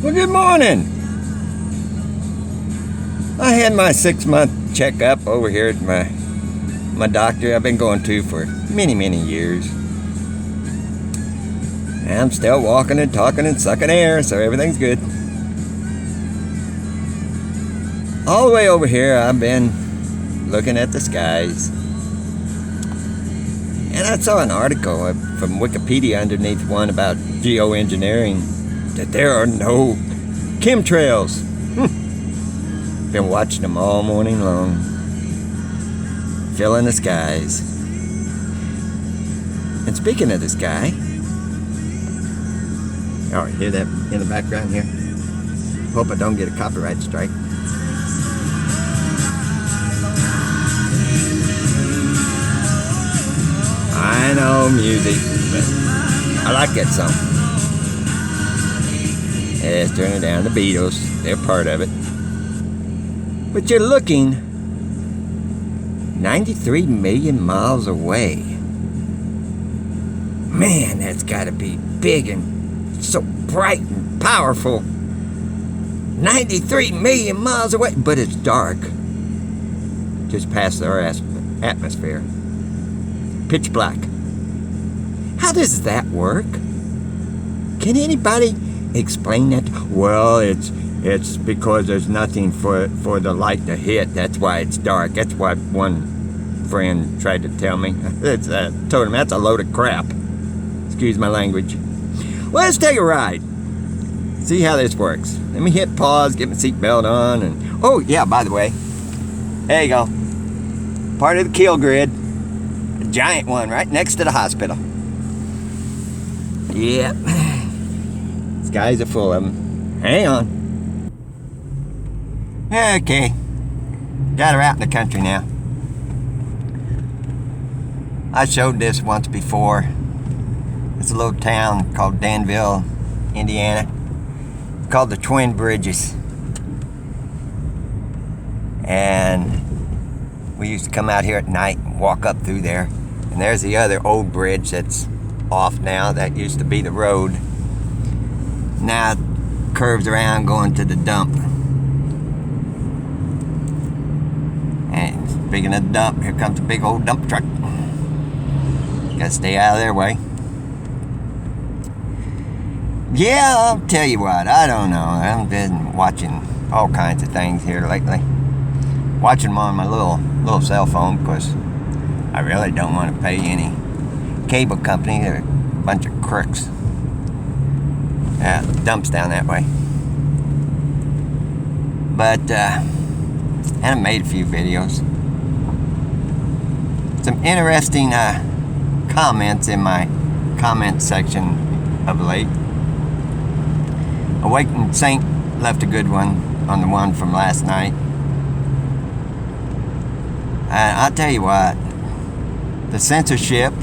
Well, good morning. I had my 6-month checkup over here at my doctor I've been going to for many years. And I'm still walking and talking and sucking air, so everything's good. All the way over here, I've been looking at the skies. And I saw an article from Wikipedia underneath one about geoengineering, that there are no chemtrails. Been watching them all morning long, filling the skies. And speaking of the sky, oh, you hear that in the background here? Hope I don't get a copyright strike. I know music, but I like that song. Yeah, it's turning down the Beatles. They're part of it. But you're looking 93 million miles away. Man, that's gotta be big and so bright and powerful. 93 million miles away, but it's dark. Just past our atmosphere. Pitch black. How does that work? Can anybody explain that? Well, it's because there's nothing for the light to hit. That's why it's dark. That's what one friend tried to tell me. Told him that's a load of crap. Excuse my language. Well, let's take a ride. See how this works. Let me hit pause, get my seatbelt on, and oh yeah, by the way, there you go. Part of the kill grid. A giant one right next to the hospital. Yep. Skies are full of them. Hang on. Okay. Got her out in the country now. I showed this once before. It's a little town called Danville, Indiana. It's called the Twin Bridges. And we used to come out here at night and walk up through there. And there's the other old bridge that's off now. That used to be the road. Now it curves around going to the dump. And speaking of the dump, here comes a big old dump truck. Gotta stay out of their way. Yeah, I'll tell you what, I don't know. I've been watching all kinds of things here lately. Watching them on my little cell phone because I really don't want to pay any cable company. They're a bunch of crooks. Yeah, dumps down that way. But and I made a few videos. Some interesting comments in my comment section of late. Awakened Saint left a good one on the one from last night. And I'll tell you what, the censorship,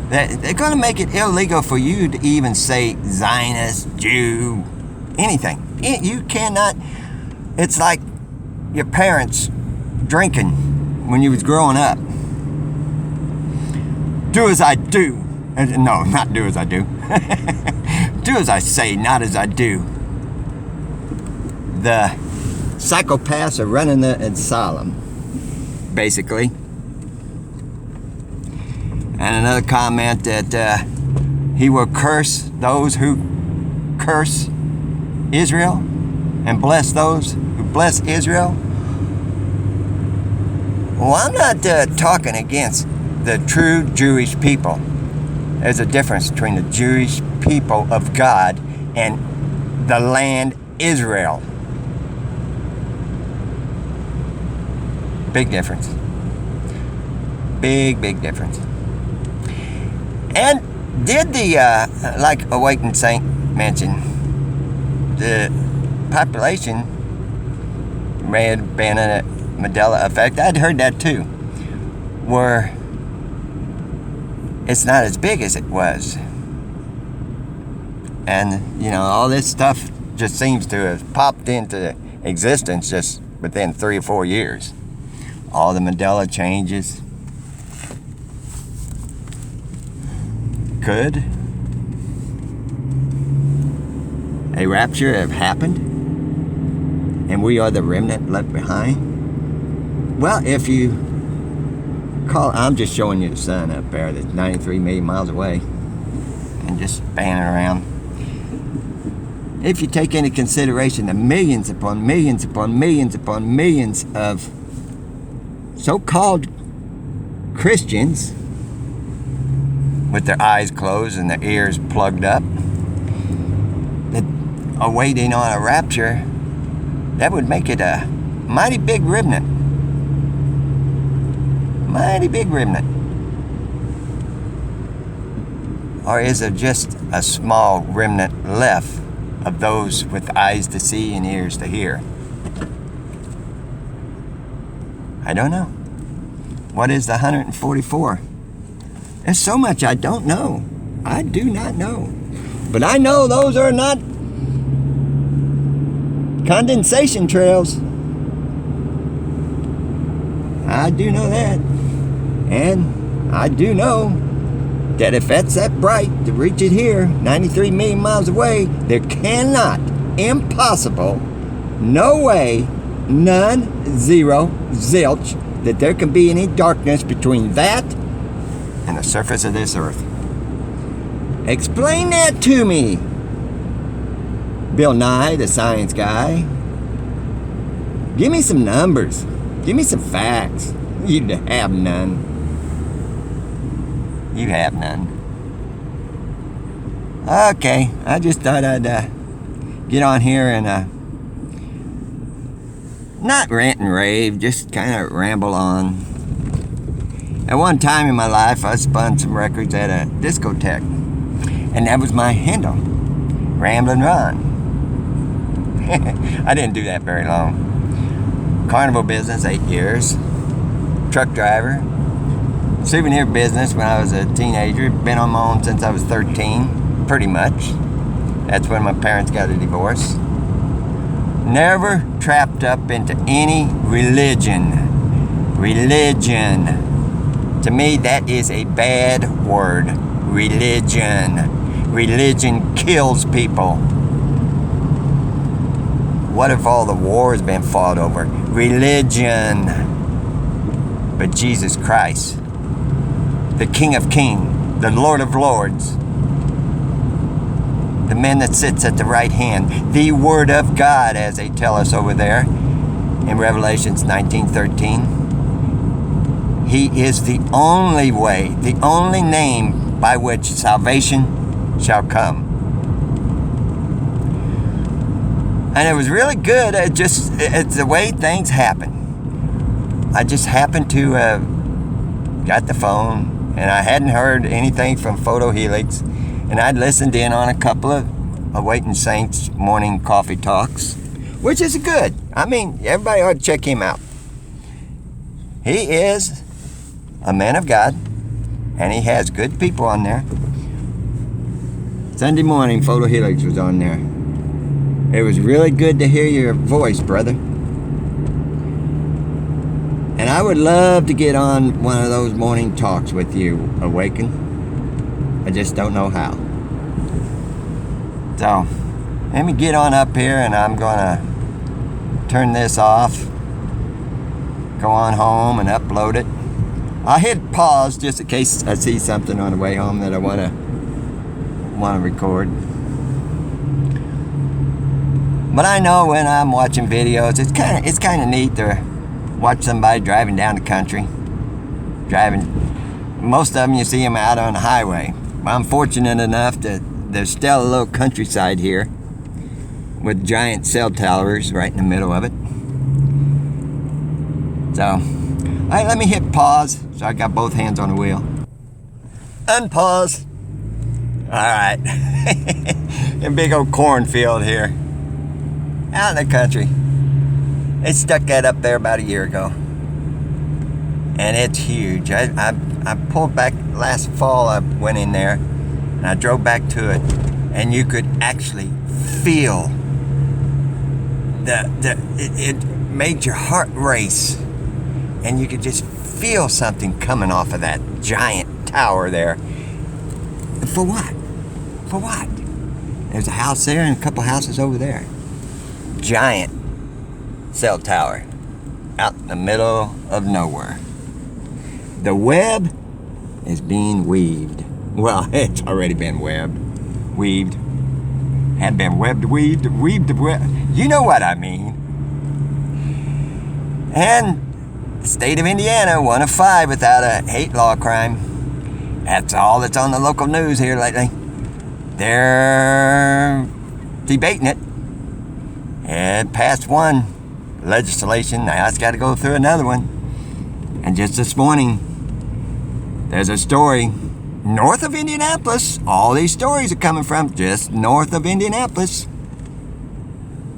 they're going to make it illegal for you to even say Zionist, Jew, anything. You cannot. It's like your parents drinking when you was growing up. Do as I do. No, not do as I do. Do as I say, not as I do. The psychopaths are running the asylum, basically. And another comment that he will curse those who curse Israel and bless those who bless Israel. Well, I'm not talking against the true Jewish people. There's a difference between the Jewish people of God and the land Israel. Big difference. Big difference. And did the, like Awakened Saint mentioned, the population may have been a Mandela effect. I'd heard that too. Where it's not as big as it was. And, you know, all this stuff just seems to have popped into existence just within 3 or 4 years. All the Mandela changes. Could. a rapture have happened and we are the remnant left behind? Well, if you call, I'm just showing you the sun up there that's 93 million miles away and just spanning around. If you take into consideration the millions upon millions upon millions upon millions of so-called Christians with their eyes closed and their ears plugged up that are waiting on a rapture, that would make it a mighty big remnant. Mighty big remnant. Or is there just a small remnant left of those with eyes to see and ears to hear? I don't know. What is the 144? There's so much I don't know. I do not know. But I know those are not condensation trails. I do know that. And I do know that if that's that bright to reach it here, 93 million miles away, there cannot, impossible, no way, none, zero, zilch, that there can be any darkness between that and the surface of this earth. Explain that to me, Bill Nye, the science guy. Give me some numbers. Give me some facts. You have none. You have none. Okay, I just thought I'd get on here and not rant and rave, just kind of ramble on. At one time in my life, I spun some records at a discotheque, and that was my handle, Ramblin' Ron. I didn't do that very long. Carnival business, 8 years. Truck driver. Souvenir business when I was a teenager. Been on my own since I was 13, pretty much. That's when my parents got a divorce. Never trapped up into any religion. Religion. To me, that is a bad word. Religion. Religion kills people. What if all the wars been fought over? Religion. But Jesus Christ, the King of Kings, the Lord of Lords, the man that sits at the right hand, the Word of God, as they tell us over there in Revelations 19:13. He is the only way, the only name by which salvation shall come. And it was really good. It's the way things happen. I just happened to got the phone, and I hadn't heard anything from Photo Helix, and I'd listened in on a couple of Awaiting Saints morning coffee talks, which is good. I mean, everybody ought to check him out. He is a man of God, and he has good people on there. Sunday morning, Photo Helix was on there. It was really good to hear your voice, brother. And I would love to get on one of those morning talks with you, Awaken. I just don't know how. So, let me get on up here, and I'm gonna turn this off, go on home and upload it. I'll hit pause just in case I see something on the way home that I wanna record. But I know when I'm watching videos, it's kind of neat to watch somebody driving down the country. Most of them you see them out on the highway. I'm fortunate enough that there's still a little countryside here with giant cell towers right in the middle of it. So, all right, let me hit pause. So I got both hands on the wheel. Unpause. All right. A big old cornfield here. Out in the country. They stuck that up there about a year ago. And it's huge. I pulled back last fall. I went in there and I drove back to it. And you could actually feel it made your heart race. And you could just feel something coming off of that giant tower there. For what? For what? There's a house there and a couple houses over there. Giant cell tower out in the middle of nowhere. The web is being weaved. Well, it's already been weaved. Had been weaved. You know what I mean. And the state of Indiana, 1 of 5 without a hate law crime. That's all that's on the local news here lately. They're debating it. It passed one legislation. Now it's got to go through another one. And just this morning, there's a story north of Indianapolis. All these stories are coming from just north of Indianapolis.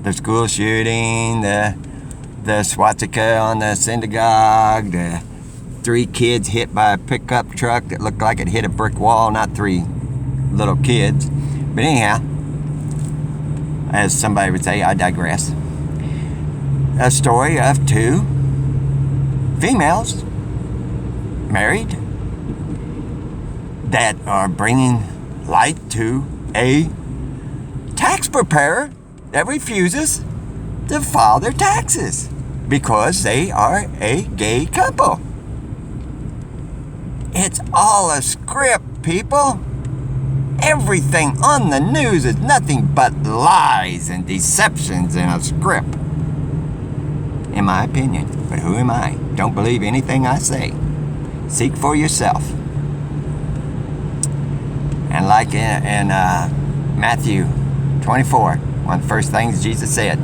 The school shooting, the swastika on the synagogue, the 3 kids hit by a pickup truck that looked like it hit a brick wall. Not 3 little kids. But anyhow, as somebody would say, I digress. A story of 2 females married that are bringing light to a tax preparer that refuses to file their taxes because they are a gay couple. It's all a script, people. Everything on the news is nothing but lies and deceptions in a script. In my opinion. But who am I? Don't believe anything I say. Seek for yourself. And like in Matthew 24, one of the first things Jesus said,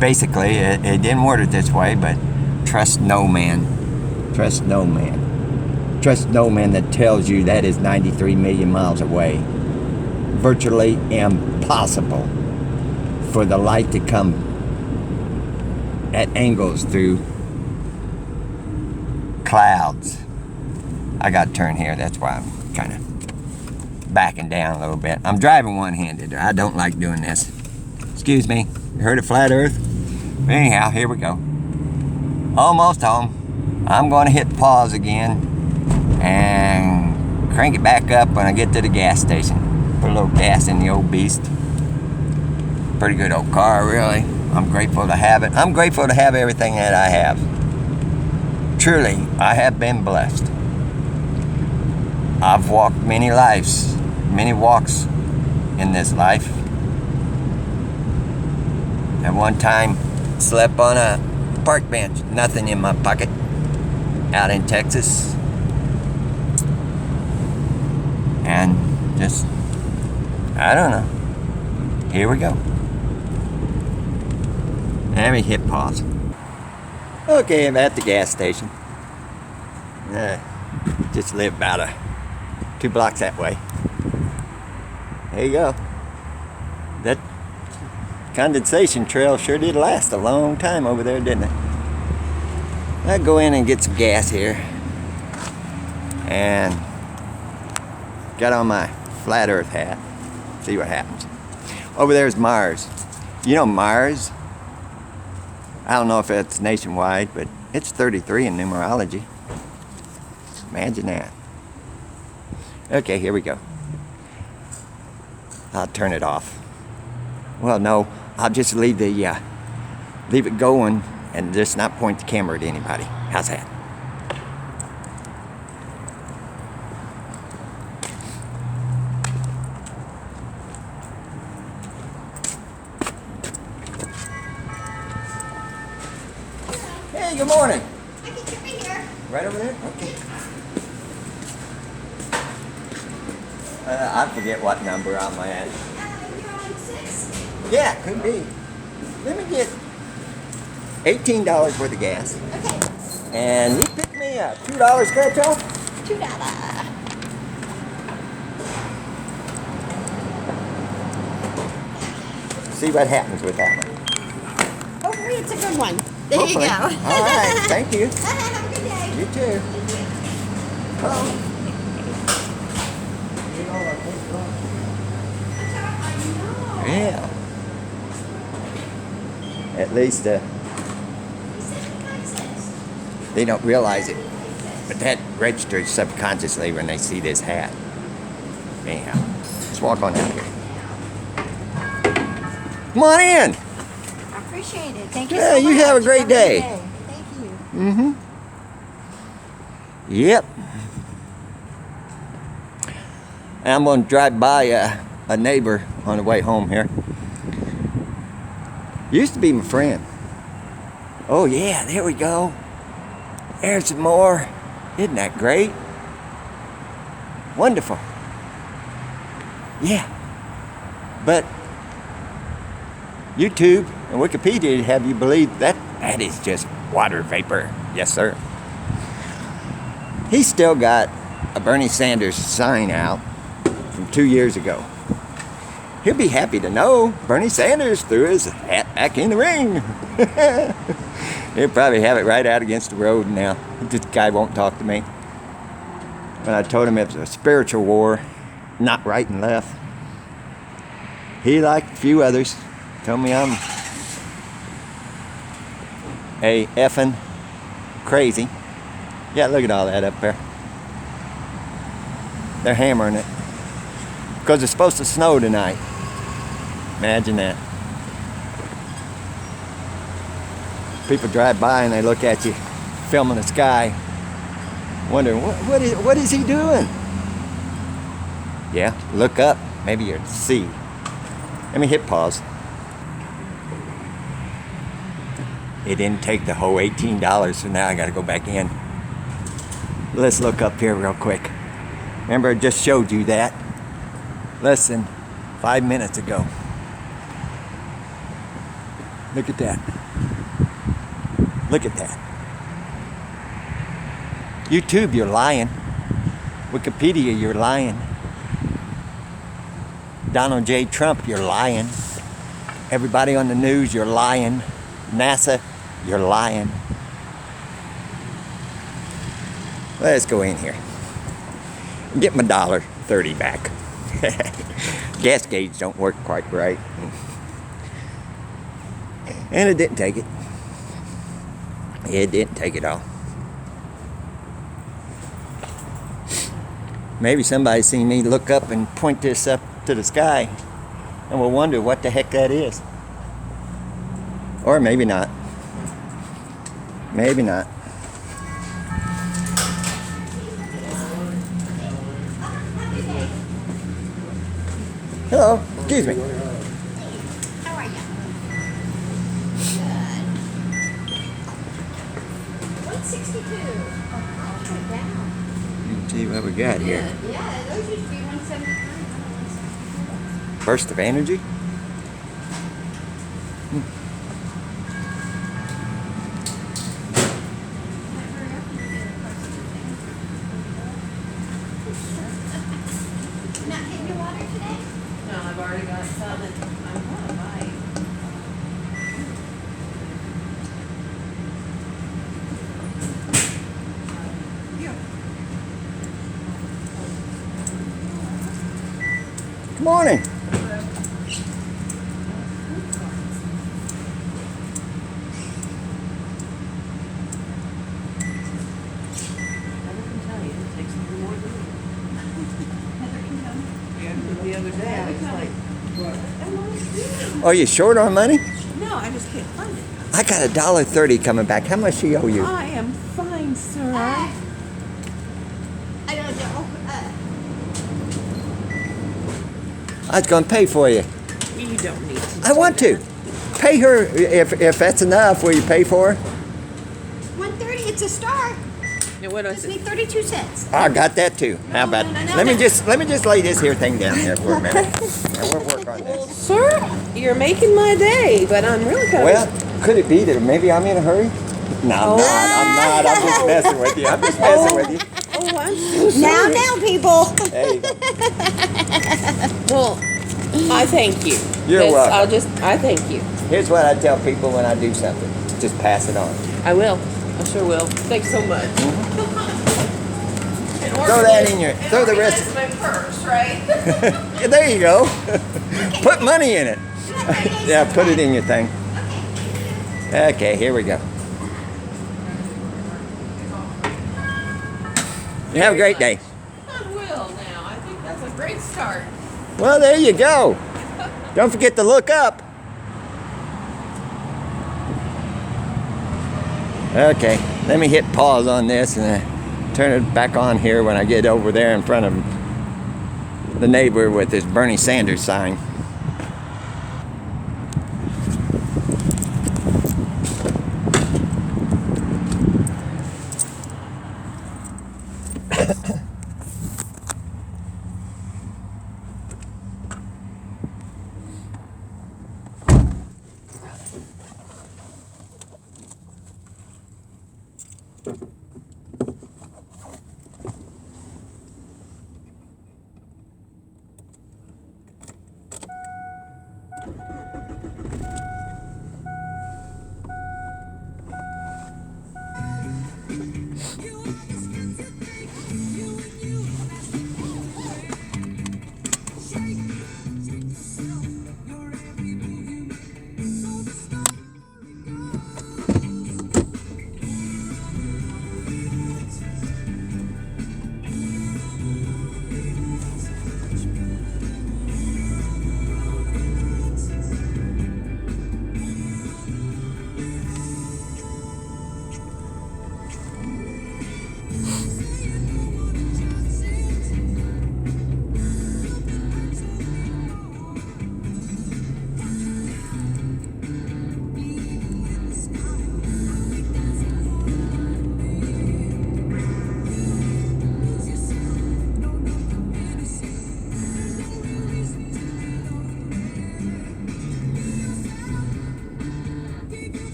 basically, it didn't word it this way, but trust no man. Trust no man. Trust no man that tells you that is 93 million miles away. Virtually impossible for the light to come at angles through clouds. I got to turn here. That's why I'm kind of backing down a little bit. I'm driving one-handed. I don't like doing this. Excuse me. You heard of flat earth? Anyhow, here we go. Almost home. I'm going to hit pause again and crank it back up when I get to the gas station. Put a little gas in the old beast. Pretty good old car, really. I'm grateful to have it. I'm grateful to have everything that I have. Truly, I have been blessed. I've walked many lives, many walks in this life. At one time, slept on a park bench, nothing in my pocket, out in Texas. And just, I don't know. Here we go. Let me hit pause. Okay, I'm at the gas station. Just live about 2 blocks that way. There you go. That condensation trail sure did last a long time over there, didn't it? I'll go in and get some gas here. And got on my flat earth hat. See what happens. Over there is Mars. You know Mars? I don't know if it's nationwide, but it's 33 in numerology. Imagine that. Okay, here we go. I'll turn it off. Well, no, I'll just leave it going and just not point the camera at anybody. How's that? Hey, good morning. I can get right here. Right over there? Okay. I forget what number I'm at. You're on 6? Yeah, could be. Let me get $18 worth of gas. Okay. And you pick me up. $2 scratch off? $2. See what happens with that one. Hopefully it's a good one. There Hopefully. you go. All right, thank you. Have a good day. You too. Hello. Yeah. At least they don't realize it, but that registers subconsciously when they see this hat. Anyhow, let's walk on out here. Come on in. I appreciate it. Thank you Yeah, so you much. have a great day. Thank you. Mm-hmm. Yep. I'm going to drive by a neighbor on the way home here. Used to be my friend. Oh yeah, there we go. There's some more. Isn't that great? Wonderful. Yeah. But YouTube and Wikipedia have you believe that is just water vapor. Yes, sir. He's still got a Bernie Sanders sign out from 2 years ago. He'll be happy to know Bernie Sanders threw his hat back in the ring. He'll probably have it right out against the road now. This guy won't talk to me. When I told him it was a spiritual war, not right and left, he, like a few others, told me I'm a effing crazy. Yeah, look at all that up there. They're hammering it. Because it's supposed to snow tonight. Imagine that. People drive by and they look at you filming the sky, wondering, what is he doing? Yeah, look up. Maybe you'll see. Let me hit pause. It didn't take the whole $18, so now I got to go back in. Let's look up here real quick. Remember, I just showed you that less than 5 minutes ago. Look at that. Look at that. YouTube, you're lying. Wikipedia, you're lying. Donald J. Trump, you're lying. Everybody on the news, you're lying. NASA, you're lying. Let's go in here. Get my $1.30 back. Gas gauge don't work quite right. And it didn't take it. It didn't take it all. Maybe somebody seen me look up and point this up to the sky and will wonder what the heck that is. Or maybe not. Maybe not. Hello, excuse me. How are you? Good. 162. Oh, went down. Let's see what we got here. Yeah, those used to be 173. Burst of energy. Not getting your water today? No, I've already got some and I'm gonna buy. Good morning. Heather can tell you, it takes more than the other day, I was like, what? Are you short on money? No, I just can't find it. I got $1.30 coming back. How much she owe you? I am fine, sir. I don't know. I was going to pay for you. You don't need to. I want to. Pay her if that's enough. Will you pay for her? 130, it's a start. Now, what Just is need it? 32 cents. I got that too. How about? no, let me no. just lay this here thing down here for a minute. And we'll work on this. Sir, you're making my day, but I'm really kind Well, could it be that maybe I'm in a hurry? No, I'm not. I'm just messing with you. I'm just messing with you. Oh, I'm so sorry. Now, people. There you go. Well, I thank you. You're welcome. I thank you. Here's what I tell people when I do something. Just pass it on. I will. I sure will. Thanks so much. Throw that in your. Throw the rest. my purse, right? Yeah, there you go. Put money in it. Yeah, put it in your thing. Okay, here we go. You have a great day. I will now. I think that's a great start. Well, there you go. Don't forget to look up. Okay, let me hit pause on this and turn it back on here when I get over there in front of the neighbor with his Bernie Sanders sign.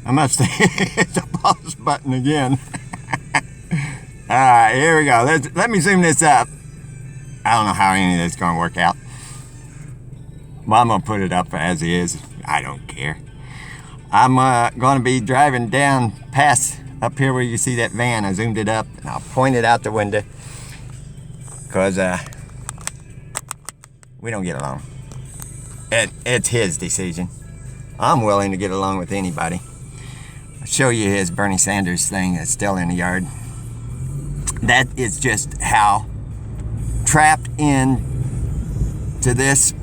I must have hit the pause button again. Alright, here we go. Let me zoom this up. I don't know how any of this is going to work out. Well, I'm going to put it up as is. I don't care. I'm going to be driving down past up here where you see that van. I zoomed it up and I'll point it out the window. Because we don't get along. It's his decision. I'm willing to get along with anybody. I'll show you his Bernie Sanders thing that's still in the yard. That is just how trapped in to this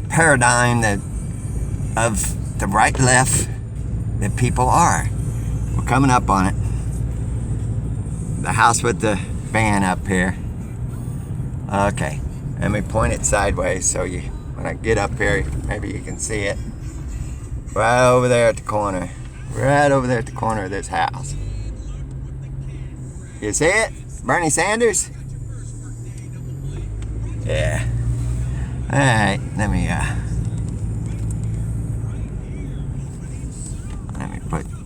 paradigm that of the right left that people are. We're coming up on it. The house with the van up here. Okay, let me point it sideways so you, when I get up here, maybe you can see it. Right over there at the corner. Right over there at the corner of this house. You see it? Bernie Sanders? Yeah. Alright, let me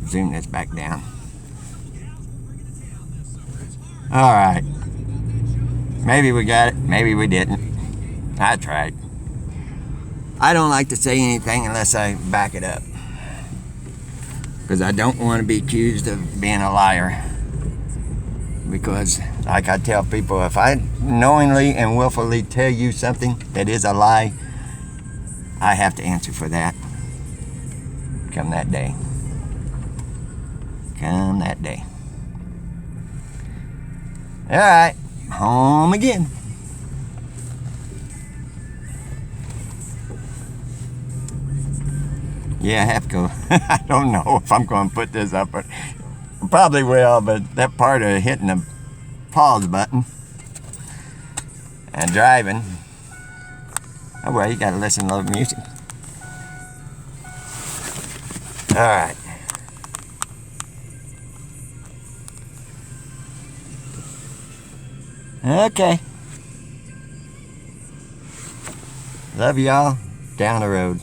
zoom this back down. Alright. Maybe we got it, maybe we didn't. I tried. I don't like to say anything unless I back it up. Because I don't want to be accused of being a liar. Because, like I tell people, if I knowingly and willfully tell you something that is a lie, I have to answer for that. Come that day. Come that day. Alright, home again. Yeah, I have to go. I don't know if I'm going to put this up Probably will, but that part of hitting the pause button and driving. Oh well, you gotta listen to the music. Alright. Okay. Love y'all. Down the road.